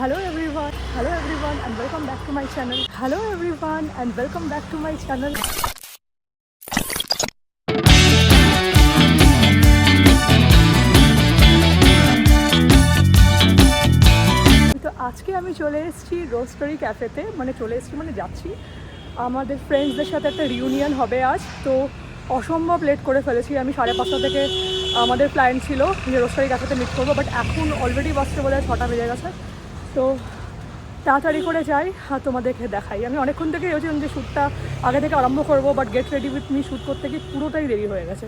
Hello everyone and welcome back to my channel. Hello everyone and welcome back to my channel. তো আজকে আমি চলে এসেছি রোস্টারি ক্যাফেতে, যাচ্ছি আমাদের ফ্রেন্ডসদের সাথে একটা রিউনিয়ন হবে আজ। তো অসম্ভব লেট করে ফেলেছি আমি, 5:30 থেকে আমাদের প্ল্যান ছিল যে রোস্টারি ক্যাফেতে মিট করবো, বাট এখন অলরেডি বাসতে বোধহয় 6টা বেজে গেছে। তো তাড়াতাড়ি করে যাই আর তোমাদেরকে দেখাই। আমি অনেকক্ষণ থেকে ভেবেছিলাম যে শ্যুটটা আগে থেকে আরম্ভ করবো, but get ready with me shoot করতে গিয়ে পুরোটাই দেরি হয়ে গেছে।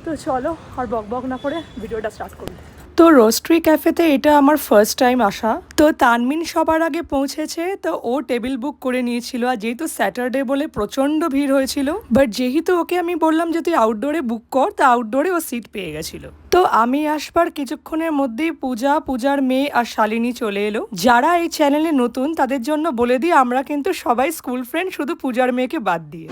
তো চলো আর বক না করে ভিডিওটা স্টার্ট করি। তো রোস্টারি ক্যাফেতে এটা আমার ফার্স্ট টাইম আসা। তো তানমিন সবার আগে পৌঁছেছে, তো ও টেবিল বুক করে নিয়েছিল। আর যেহেতু স্যাটারডে বলে প্রচণ্ড ভিড় হয়েছিল, বাট যেহেতু ওকে আমি বললাম যে তুই আউটডোরে বুক কর, তো আউটডোরে ও সিট পেয়ে গেছিলো। তো আমি আসবার কিছুক্ষণের মধ্যেই পূজার মেয়ে আর শালিনী চলে এলো। যারা এই চ্যানেলে নতুন তাদের জন্য বলে দিই, আমরা কিন্তু সবাই স্কুল ফ্রেন্ড, শুধু পূজার মেয়েকে বাদ দিয়ে।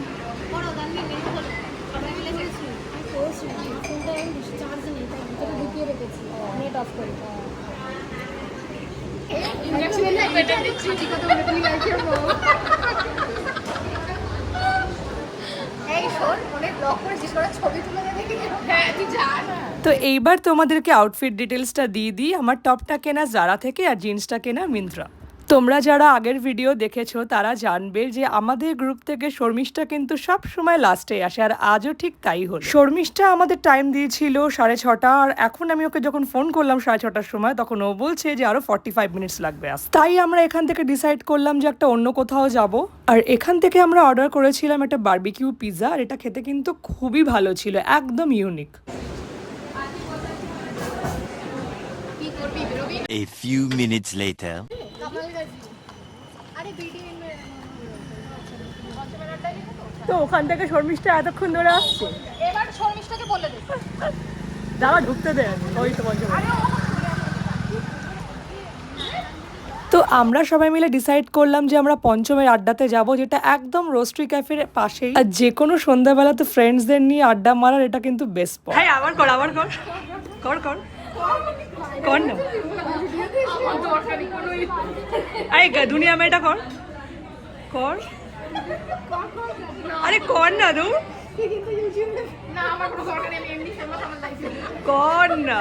তো এইবার তোমাদেরকে আউটফিট ডিটেলসটা দিয়ে দিই। আমার টপটা কেনা জারা থেকে আর জিন্সটা কেনা মিন্ত্রা। তোমরা যারা আগের ভিডিও দেখেছো তারা জানবে যে আমাদের গ্রুপ থেকে শর্মিষ্ঠা কিন্তু সব সময় লাস্টে আসে, আর আজও ঠিক তাই হলো। শর্মিষ্ঠা আমাদের টাইম দিয়েছিল 6:30, আর এখন আমি ওকে যখন ফোন করলাম 6:30টার সময়, তখন ও বলছে যে আরো 45 মিনিটস লাগবে আসতে। তাই আমরা এখান থেকে ডিসাইড করলাম যে একটা অন্য কোথাও যাব। আর এখান থেকে আমরা অর্ডার করেছিলাম একটা বারবিকিউ পিৎজা, আর এটা খেতে কিন্তু খুবই ভালো ছিল, একদম unique. A few minutes later. তো ওখান থেকে শর্মিষ্ঠা এতক্ষণ ধরে আসছে। এবার শর্মিষ্ঠাকে বলে দে, দাঁড়া ঢুকতে দে, ওই তোমার জন্য। তো আমরা সবাই মিলে ডিসাইড করলাম যে আমরা পঞ্চমের আড্ডাতে যাব, যেটা একদম রোস্টারি ক্যাফের পাশেই। আর যে কোনো সন্ধ্যাবেলাতে ফ্রেন্ডসদের নিয়ে আড্ডা মারার এটা কিন্তু বেস্ট স্পট। হ্যাঁ, আবার কর না। আরে দুনিয়া মেয়েটা কর আরে কর না দু না আমার কোনো দরকার নেই, আমি এমনি ফেমাস আমার লাইফে। কর না।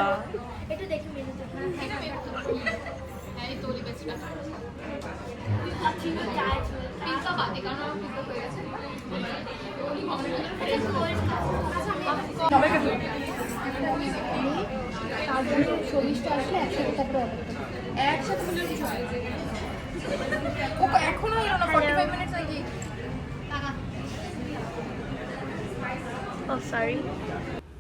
একটু দেখি মেনু তো। এই তো লিখেছিলাম পিজ্জা বাদে, কারণ আমার পিজ্জা হয়ে গেছে। সবাইকে তো এখনো এলো না, 45 মিনিটস নাকি?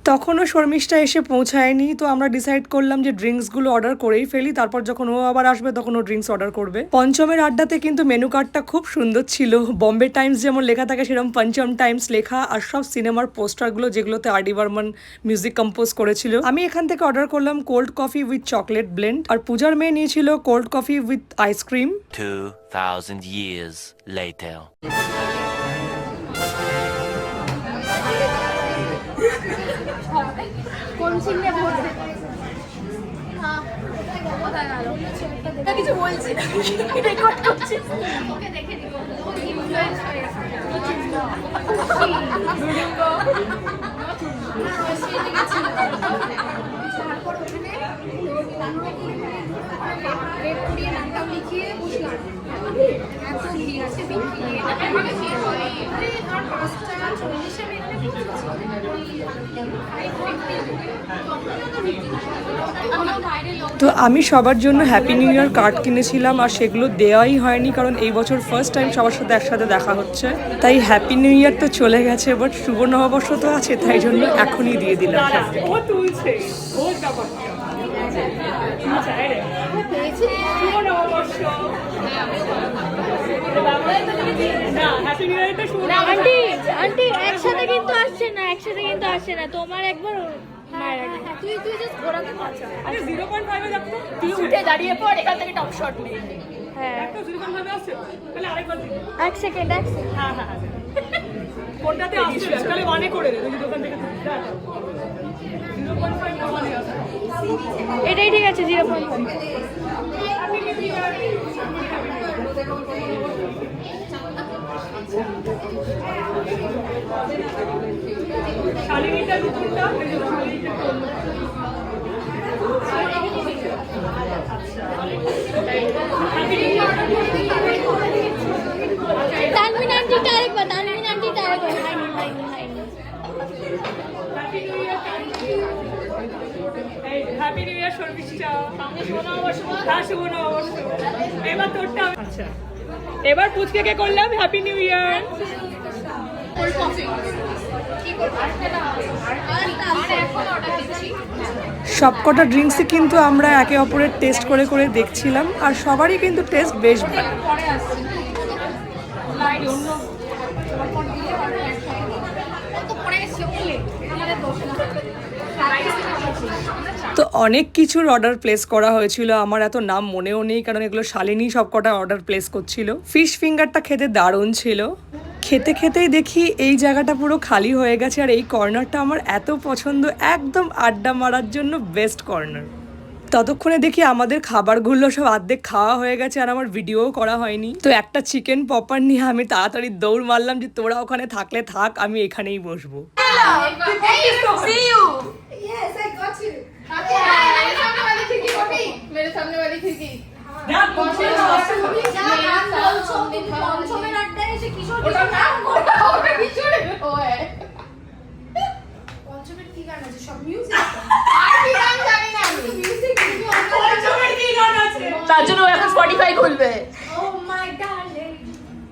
তখনও শর্মিষ্ঠা এসে পৌঁছায়নি। তো আমরা ডিসাইড করলাম যে ড্রিঙ্কসগুলো অর্ডার করেই ফেলি, তারপর যখন ও আবার আসবে তখন ও ড্রিঙ্কস অর্ডার করবে। পঞ্চমের আড্ডাতে কিন্তু মেনু কার্ডটা খুব সুন্দর ছিল। বম্বে টাইমস যেমন লেখা থাকে সেরকম পঞ্চম টাইমস লেখা, আর সব সিনেমার পোস্টারগুলো যেগুলোতে আর.ডি. বর্মন মিউজিক কম্পোজ করেছিল। আমি এখান থেকে অর্ডার করলাম cold coffee with chocolate blend, আর পূজার মেয়ে নিয়েছিল cold coffee with ice cream. 2000 years later. কোন সিনে বলতে? হ্যাঁ, কোথায় গেল? এটা কিছু বলছি না, রেকর্ড করছি। ওকে দেখে দিব, ও ইনফ্লুয়েন্স হয়ে গেছে। তো আমি সবার জন্য হ্যাপি নিউ ইয়ার কার্ড কিনেছিলাম, আর সেগুলো দেওয়াই হয়নি, কারণ এই বছর ফার্স্ট টাইম সবার সাথে একসাথে দেখা হচ্ছে। তাই হ্যাপি নিউ ইয়ার তো চলে গেছে, বাট শুভ নববর্ষ তো আছে, তাই জন্য এখনই দিয়ে দিলাম। আন্টি একসাথে কিন্তু আসছে না তোমার একবার তুই জাস্ট ঘোরাতে পারছিস। আরে 0.5 এ দেখো, তুই উঠে দাঁড়িয়ে পড়, এখান থেকে টপ শট নে। হ্যাঁ একটা 0.5 এ আসছে, তাহলে আরেকবার দিই। এক সেকেন্ড হ্যাঁ কোনটাতে আসছে তাহলে 1 এ করে দে, তুই দোকান থেকে এটাই ঠিক আছে 0.5। শালিনীটা দুপুরটা তানভিন আন্টিটা আরেকবার, তানভিন আন্টিটা আরেকবার। Happy new year Sharmishtha. হ্যাঁ, শুভ নববর্ষ। এবার তোরটা। আচ্ছা, এবার পুচকে করলাম হ্যাপি নিউ ইয়ার। সবকটা ড্রিঙ্কসই কিন্তু আমরা একে অপরের টেস্ট করে করে দেখছিলাম, আর সবারই কিন্তু টেস্ট বেশ ভালো। তো অনেক কিছুর অর্ডার প্লেস করা হয়েছিল, আমার এত নাম মনেও নেই কারণ এগুলো শালিনী সবকটা অর্ডার প্লেস করছিল। ফিশ ফিঙ্গারটা খেতে দারুণ ছিল। খেতে খেতেই দেখি এই জায়গাটা পুরো খালি হয়ে গেছে, আর এই কর্নারটা আমার এত পছন্দ, একদম আড্ডা মারার জন্য বেস্ট কর্নার। ততক্ষণে দেখি আমাদের খাবারগুলো সব অর্ধেক খাওয়া হয়ে গেছে, আর আমার ভিডিও করা হয়নি। তো একটা চিকেন পপার নিয়ে আমি তাড়াতাড়ি দৌড় মারলাম যে তোরা ওখানে থাকলে থাক, আমি এখানেই বসবো। তার জন্য এখন স্পটিফাই খুলবে।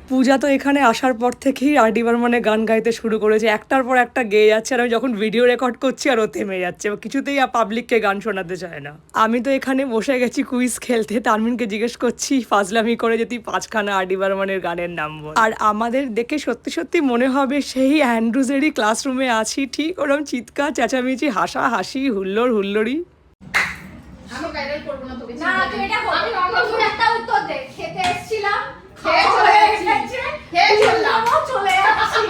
পূজা তো এখানে আসার পর থেকেই আর.ডি. বর্মনের গান গাইতে শুরু করেছে, একটার পর একটা গেয়ে যাচ্ছে, আর আমি যখন ভিডিও রেকর্ড করছি আর ও থেমে যাচ্ছে, কিছুতেই পাবলিককে গান শোনাতে চায় না। আমি তো এখানে বসে গেছি কুইজ খেলতে, তানমিনকে জিজ্ঞেস করছি ফাজলামি করে যদি 5খানা আর.ডি. বর্মনের গানের নাম বল। আর আমাদের দেখে সত্যি সত্যি মনে হবে সেই অ্যান্ড্রুজেরই ক্লাসরুমে আছি, ঠিক ওরকম চিৎকার চেঁচামেচি হাসা হাসি হুল্লোড় হুল্লোড়ি। আমি ভাইরাল করব না তোকে। না তুই এটা কর। তুই একটা উত্তর দে। খেতে এসেছিলাম, খেয়ে চলে গেছি। খেয়ে চললাম। চলে যাচ্ছি।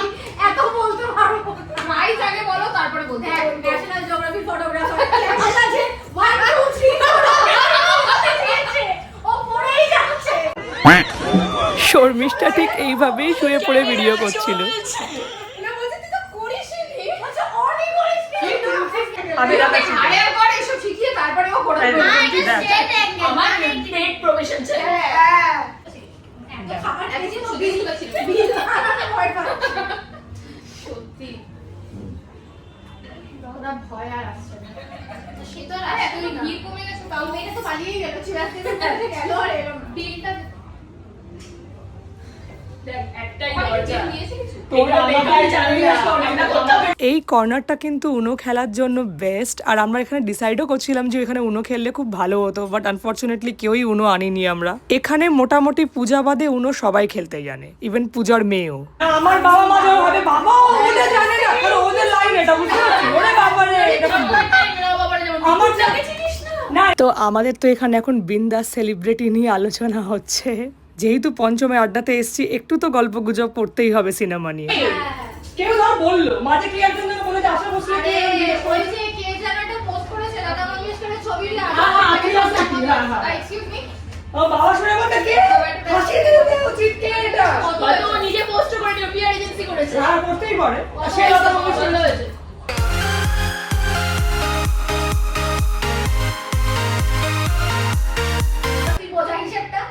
এত বলতে পারবো। রাইট আগে বলো তারপরে বলতে দেখ, হবে। National geography photographer. ঠিক আছে? 1 2 3 ও পড়েই যাচ্ছে। শর্মিষ্ঠা ঠিক এইভাবেই শুয়ে পড়ে ভিডিও করছিল। না বলছি তুই তো করিসনি। আচ্ছা অনেক করিসনি। আমি রাতে আরে একবার এসব শিখিয়ে তারপরে ও করে দেবে। আমার পেট প্রফেশন ছিল। হ্যাঁ। এত খাবার খেয়েছি তো বিল ছিল। বিল ভয় পাচ্ছি। সত্যি ওরা ভয় আর আসছে না। সে তো আর তুমি ভিড় কমে গেছে তাও মেয়েটা তো পালিয়েই গেল। চিরাতে গেল আর এলো না। বিলটা দেখ একটাই দরজা নিয়েছে কিছু। এই কর্নারটা কিন্তু উনো খেলার জন্য বেস্ট, আর আমরা এখানে ডিসাইডও করছিলাম যে এখানে উনো খেললে খুব ভালো হতো, বাট আনফর্চুনেটলি কেউই উনো আনিনি আমরা। এখানে মোটামুটি পূজা বাদে উনো সবাই খেলতে জানে, ইভেন পূজার মেয়েও। আমার বাবা মা যখন হবে বাবা ওদের জানে না, কারণ ওদের লাইন এটা বুঝতে পারছি। ওরে বাবা রে এটা কি আমার চিনিস না। না। তো আমাদের তো এখানে এখন বিন্দাস সেলিব্রিটি নিয়ে আলোচনা হচ্ছে, যেহেতু পঞ্চমে আড্ডাতে এসছি একটু তো গল্প গুজব করতেই হবে সিনেমা নিয়ে। কেউ ধর বললো মাঝে কি একজন যেন বলে যে আশা বসলে আরে ওই যে কে যেন একটা পোস্ট করেছে লতা মঙ্গেশকরের ছবিটা। Excuse me. ও বাবা শুনে বলতে কে হাসি দিতে উচিত কে এটা হয়তো ও নিজে পোস্ট করে দিও, পিআর এজেন্সি করেছে। আর করতেই পারে সে লতা মঙ্গেশকর হয়েছে। তুই বোঝা হিসেবটা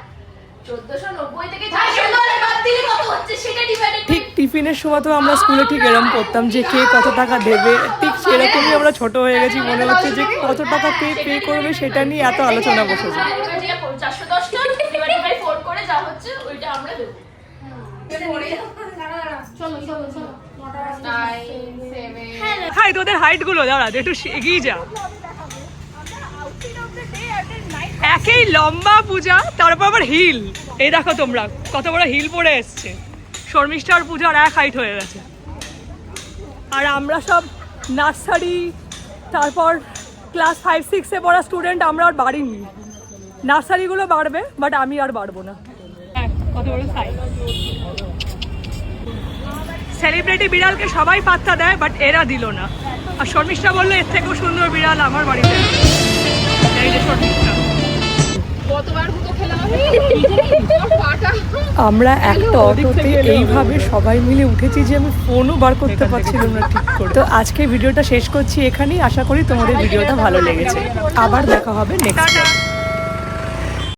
1490 থেকে 400 বাদ দিলে কত হচ্ছে সেটা ডিভাইডেড। ঠিক টিফিনের সময় তো আমরা স্কুলে ঠিক এরকম করতাম যে কে কত টাকা দেবে, ঠিক সেরকমই আমরা ছোট হয়ে গেছি, মনে হচ্ছে যে কত টাকা কে পে করবে সেটা নিয়ে এত আলোচনা বসেছে। 410 টা ডিভাইডেড বাই 4 করে যা হচ্ছে ওইটা আমরা দেব। চলো চলো চলো 9 7 হাই তোদের হাইট গুলো দাঁড়া একটু এগিয়ে যা। একই লম্বা পূজা, তারপর আবার হিল। এই দেখো তোমরা কত বড় হিল পরে এসছে। শর্মিষ্ঠা আর পূজার এক হাইট হয়ে গেছে, আর আমরা সব নার্সারি তারপর ক্লাস 5-6-এ পড়া স্টুডেন্ট, আমরা আর বাড়িনি। নার্সারিগুলো বাড়বে বাট আমি আর বাড়বো না। কত বড় সাইজ। সেলিব্রিটি বিড়ালকে সবাই পাত্তা দেয়, বাট এরা দিল না। আর শর্মিষ্ঠা বললো এর থেকেও সুন্দর বিড়াল আমার বাড়িতে। এই যে শর্মিষ্ঠা। আমরা একটা অটোতে এইভাবে সবাই মিলে উঠেছি যে আমি ফোনও বার করতে পারছিলাম না ঠিক করে। তো আজকে ভিডিওটা শেষ করছি এখানেই। আশা করি তোমাদের ভিডিওটা ভালো লেগেছে। আবার দেখা হবে নেক্সট।